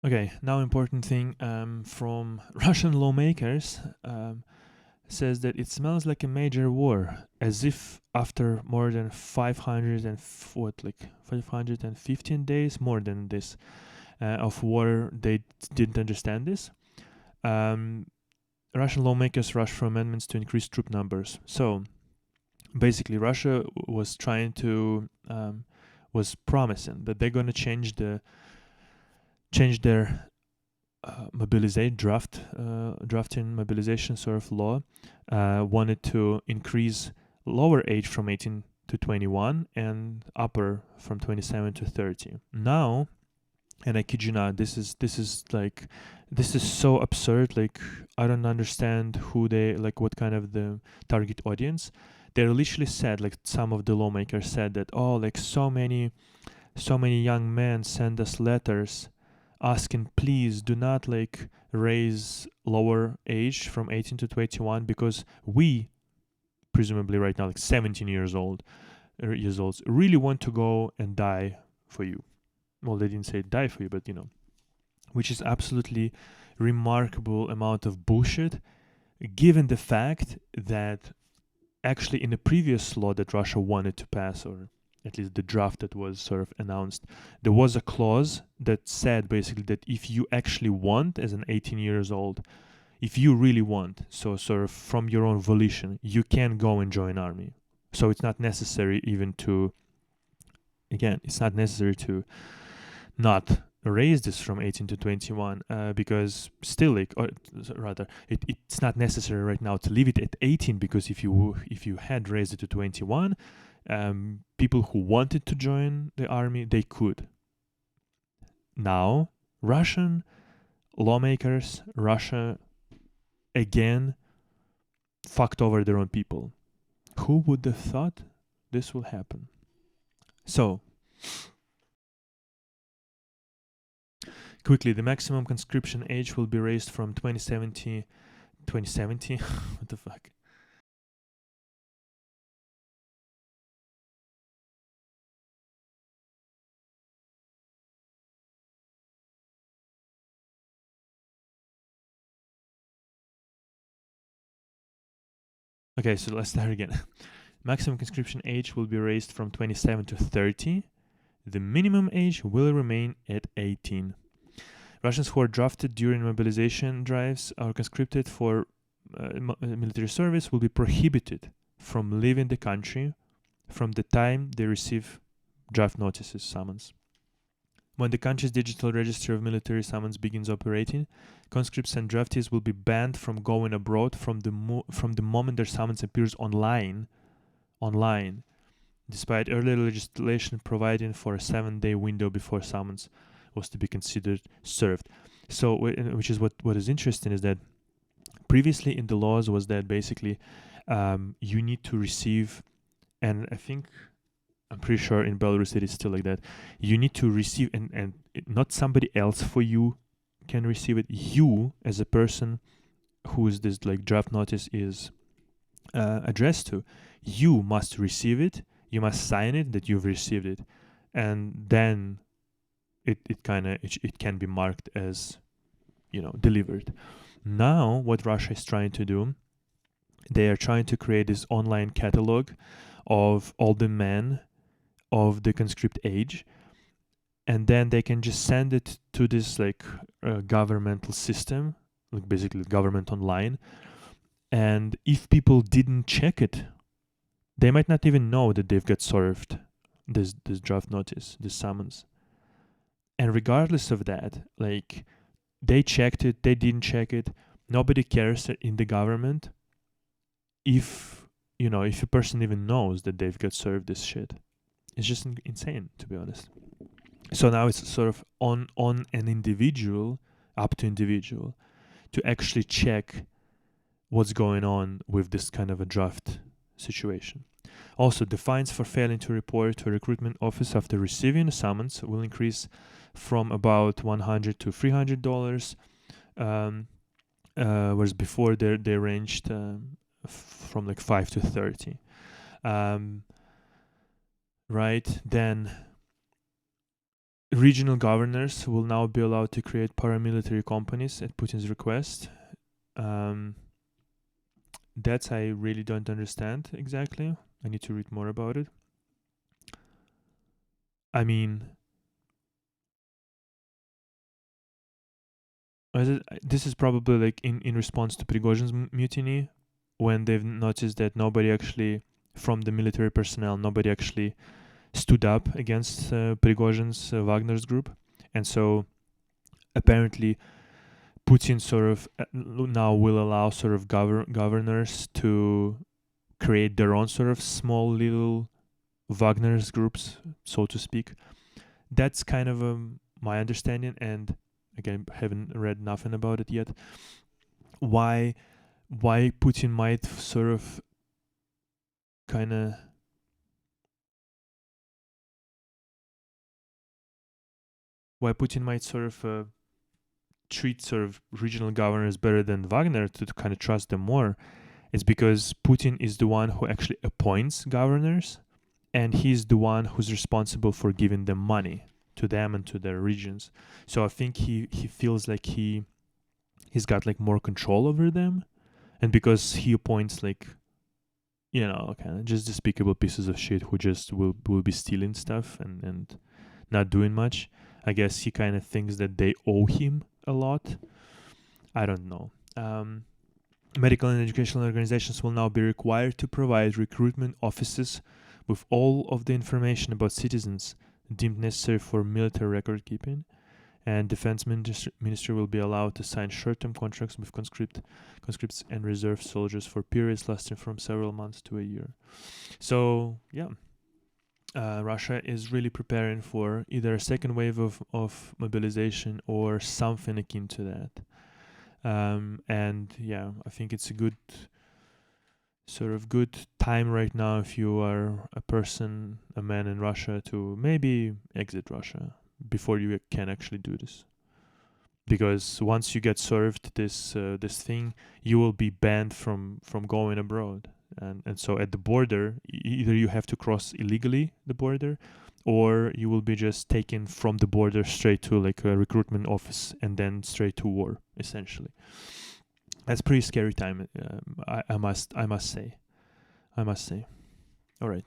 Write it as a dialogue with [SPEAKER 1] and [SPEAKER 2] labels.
[SPEAKER 1] Okay, now important thing from Russian lawmakers says that it smells like a major war, as if after more than 500 and what, like 515 days, more than this, of war, they didn't understand this. Um, Russian lawmakers rushed for amendments to increase troop numbers. So basically, Russia was trying to was promising that they're going to change their drafting mobilization sort of law, wanted to increase lower age from 18 to 21 and upper from 27 to 30. Now, and I kid you not, this is so absurd. Like, I don't understand who they, like, what kind of the target audience. They literally said, like, some of the lawmakers said that, oh, like, so many young men send us letters asking, please do not like raise lower age from 18 to 21, because we, presumably right now like 17 years old, really want to go and die for you. Well, they didn't say die for you, but which is absolutely remarkable amount of bullshit, given the fact that actually in the previous law that Russia wanted to pass, or at least the draft that was sort of announced, there was a clause that said basically that if you actually want, as an 18 years old, if you really want, so sort of from your own volition, you can go and join army. So it's not necessary even to, again, it's not necessary to not raise this from 18 to 21, because still, like, or rather, it's not necessary right now to leave it at 18, because if you had raised it to 21, people who wanted to join the army, they could. Now, Russian lawmakers, Russia again fucked over their own people. Who would have thought this will happen? So, quickly, the maximum conscription age will be raised from 2070. What the fuck? Okay, so let's start again. Maximum conscription age will be raised from 27 to 30. The minimum age will remain at 18. Russians who are drafted during mobilization drives or conscripted for military service will be prohibited from leaving the country from the time they receive draft notices, summons. When the country's digital register of military summons begins operating, conscripts and draftees will be banned from going abroad from the moment their summons appears online, despite earlier legislation providing for a 7-day window before summons was to be considered served. So, which is what is interesting is that previously in the laws was that basically you need to receive, and I'm pretty sure in Belarus it is still like that. You need to receive, and not somebody else for you can receive it. You, as a person whose this like draft notice is addressed to, you must receive it. You must sign it that you've received it, and then it can be marked as delivered. Now, what Russia is trying to do, they are trying to create this online catalog of all the men of the conscript age, and then they can just send it to this like governmental system, like basically government online. And if people didn't check it, they might not even know that they've got served this draft notice, this summons. And regardless of that, like, they checked it, they didn't check it, nobody cares in the government if if a person even knows that they've got served this shit. It's just insane, to be honest. So now it's sort of on an individual, up to individual, to actually check what's going on with this kind of a draft situation. Also, the fines for failing to report to a recruitment office after receiving a summons will increase from about $100 to $300, whereas before they ranged from like 5 to 30. Right then, Regional governors will now be allowed to create paramilitary companies at Putin's request. That I really don't understand exactly. I need to read more about it. I mean, this is probably like in response to Prigozhin's mutiny, when they've noticed that nobody actually, from the military personnel, nobody actually stood up against Prigozhin's Wagner's group. And so apparently Putin sort of now will allow sort of governors to create their own sort of small little Wagner's groups, so to speak. That's kind of my understanding, and again, haven't read nothing about it yet. Why Putin might sort of kind of treat sort of regional governors better than Wagner to kind of trust them more is because Putin is the one who actually appoints governors, and he's the one who's responsible for giving them money to them and to their regions. So I think he feels like he's got like more control over them, and because he appoints like, you know, kind of just despicable pieces of shit who just will be stealing stuff and not doing much. I guess he kind of thinks that they owe him a lot. I don't know. Medical and educational organizations will now be required to provide recruitment offices with all of the information about citizens deemed necessary for military record keeping. And Defense Ministry will be allowed to sign short-term contracts with conscripts and reserve soldiers for periods lasting from several months to a year. So, yeah. Russia is really preparing for either a second wave of mobilization or something akin to that. And yeah, I think it's a good time right now if you are a man in Russia, to maybe exit Russia before you can actually do this. Because once you get served this thing, you will be banned from going abroad. And so at the border, either you have to cross illegally the border, or you will be just taken from the border straight to like a recruitment office and then straight to war, essentially. That's pretty scary time. I must say. All right.